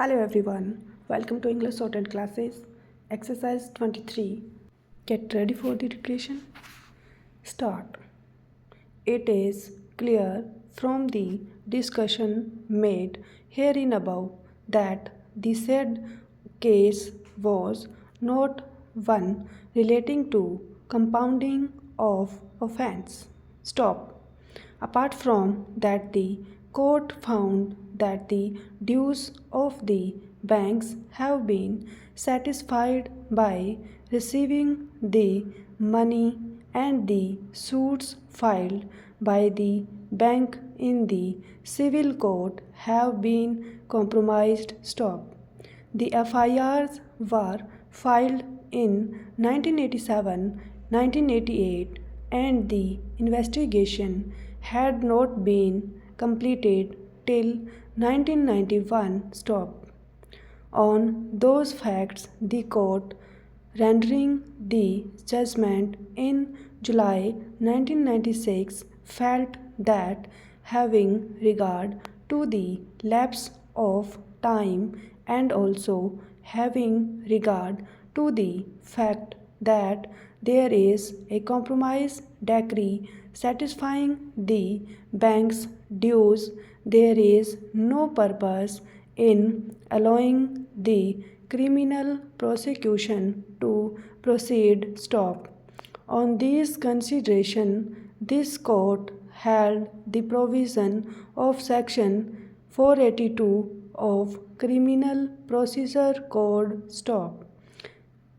Hello everyone, welcome to English Shorthand classes, exercise 23. Get ready for the dictation. Start. It is clear from the discussion made herein above that the said case was not one relating to compounding of offense. Stop. Apart from that, the court found that the dues of the banks have been satisfied by receiving the money and the suits filed by the bank in the civil court have been compromised. Stop. The FIRs were filed in 1987, 1988, and the investigation had not been completed till 1991. Stop. On those facts, the court, rendering the judgment in July 1996, felt that having regard to the lapse of time and also having regard to the fact that there is a compromise decree satisfying the bank's dues, there is no purpose in allowing the criminal prosecution to proceed. Stop. On this consideration, this court held the provision of Section 482 of Criminal Procedure Code. Stop.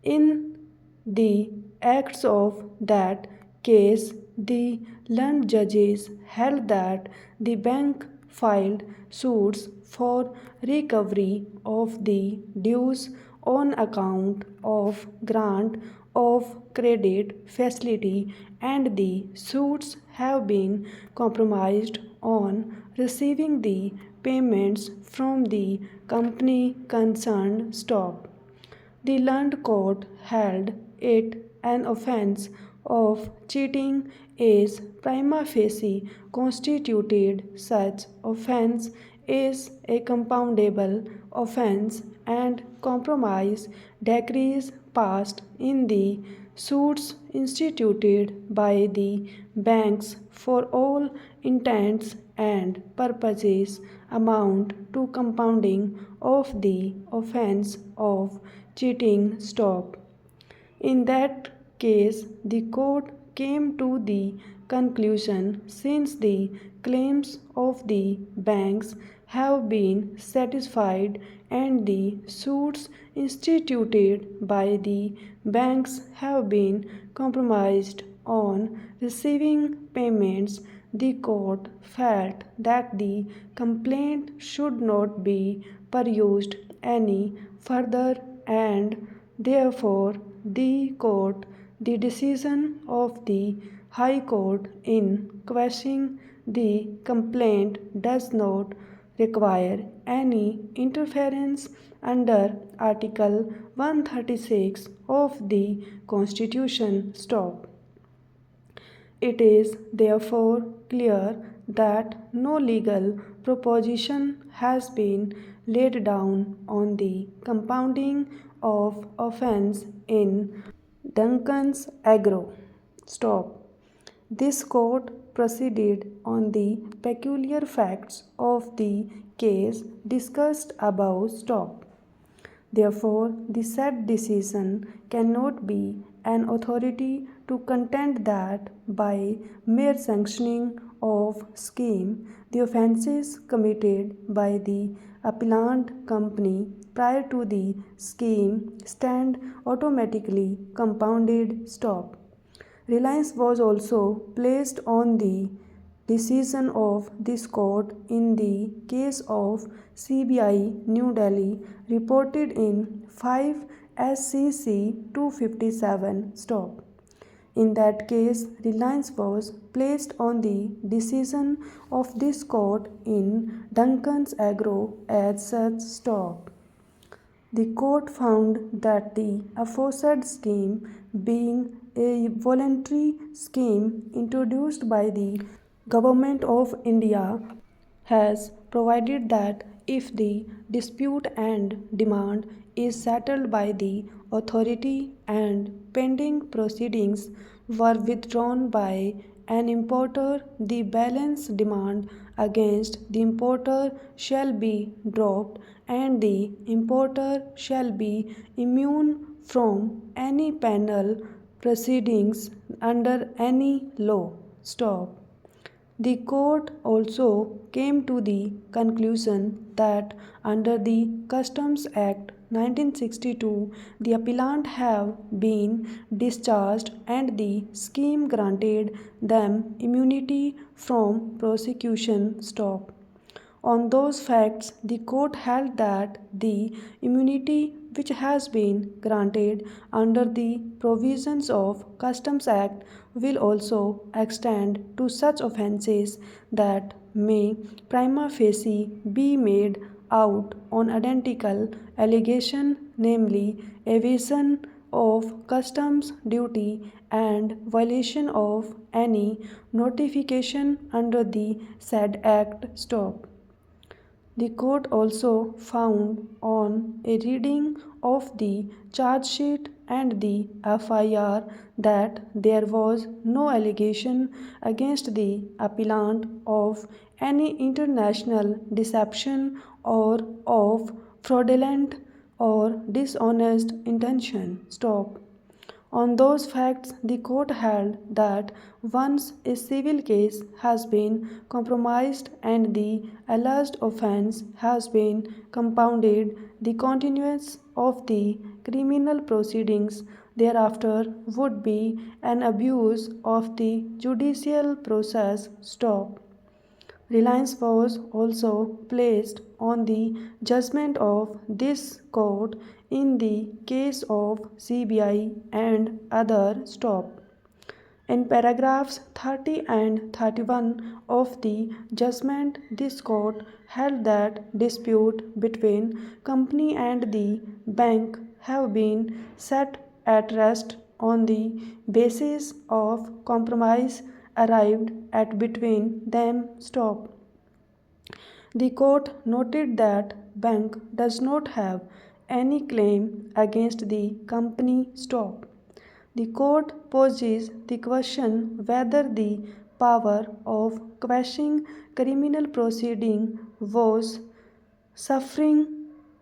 In the acts of that case, the learned judges held that the bank filed suits for recovery of the dues on account of grant of credit facility, and the suits have been compromised on receiving the payments from the company concerned. Stop. The learned court held it an offence of cheating is prima facie constituted. Such offence is a compoundable offence, and compromise decrees passed in the suits instituted by the banks for all intents and purposes amount to compounding of the offence of cheating. Stop. In that case, the court came to the conclusion, since the claims of the banks have been satisfied and the suits instituted by the banks have been compromised on receiving payments, the court felt that the complaint should not be pursued any further, and therefore the decision of the High Court in quashing the complaint does not require any interference under Article 136 of the Constitution. Stop. It is therefore clear that no legal proposition has been laid down on the compounding of offence in Duncan's Agro. Stop. This court proceeded on the peculiar facts of the case discussed above. Stop. Therefore, the said decision cannot be an authority to contend that by mere sanctioning of scheme, the offences committed by the appellant company prior to the scheme stand automatically compounded. Stop. Reliance was also placed on the decision of this court in the case of CBI New Delhi, reported in 5 SCC 257. Stop. In that case, reliance was placed on the decision of this court in Duncan's Agro as such. Stop. The court found that the aforesaid scheme, being a voluntary scheme introduced by the Government of India, has provided that if the dispute and demand is settled by the authority and pending proceedings were withdrawn by an importer, the balance demand against the importer shall be dropped and the importer shall be immune from any penal proceedings under any law. Stop. The court also came to the conclusion that under the Customs Act 1962, the appellant have been discharged and the scheme granted them immunity from prosecution. Stop. On those facts, the court held that the immunity which has been granted under the provisions of Customs Act will also extend to such offences that may prima facie be made out on identical allegation, namely evasion of customs duty and violation of any notification under the said act. Stop. The court also found on a reading of the charge sheet and the FIR that there was no allegation against the appellant of any international deception or of fraudulent or dishonest intention. Stop. On those facts, the court held that once a civil case has been compromised and the alleged offence has been compounded, the continuance of the criminal proceedings thereafter would be an abuse of the judicial process. Stop. Reliance was also placed on the judgment of this court in the case of CBI and other. Stop. In paragraphs 30 and 31 of the judgment, this court held that dispute between company and the bank have been set at rest on the basis of compromise arrived at between them. Stop. The court noted that bank does not have any claim against the company. Stop. The court poses the question whether the power of quashing criminal proceeding was suffering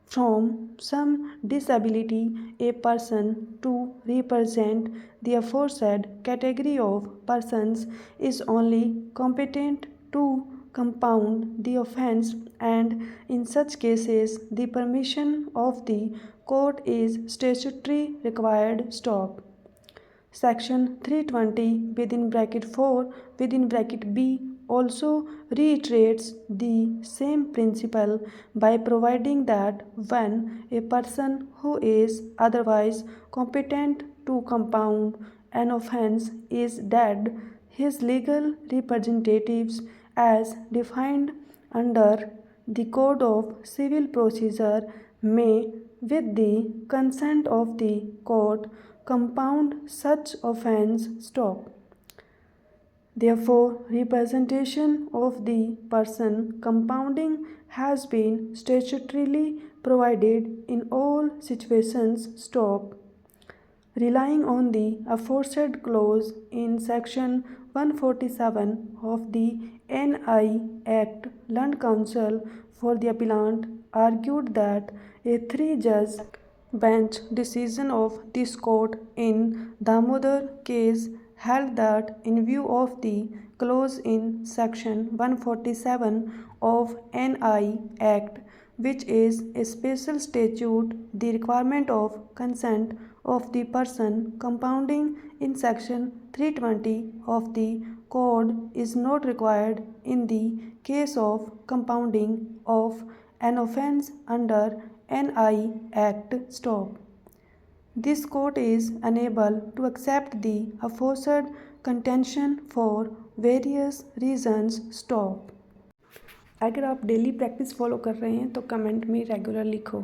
from some disability a person to represent the aforesaid category of persons is only competent to compound the offence, and in such cases the permission of the court is statutory required. Stop. Section 320 within bracket 4 within bracket B also reiterates the same principle by providing that when a person who is otherwise competent to compound an offence is dead, his legal representatives as defined under the Code of Civil Procedure may, with the consent of the court, compound such offence. Stop. Therefore, representation of the person compounding has been statutorily provided in all situations. Stop. Relying on the aforesaid clause in section 147 of the NI Act, Learned Counsel for the appellant argued that a 3-judge bench decision of this court in Damodar case held that in view of the clause in section 147 of NI Act, which is a special statute, the requirement of consent of the person compounding in section 320 of the code is not required in the case of compounding of an offence under NI Act. Stop. This court is unable to accept the aforesaid contention for various reasons. Stop. अगर आप daily practice follow कर रहे हैं तो comment में regular लिखो.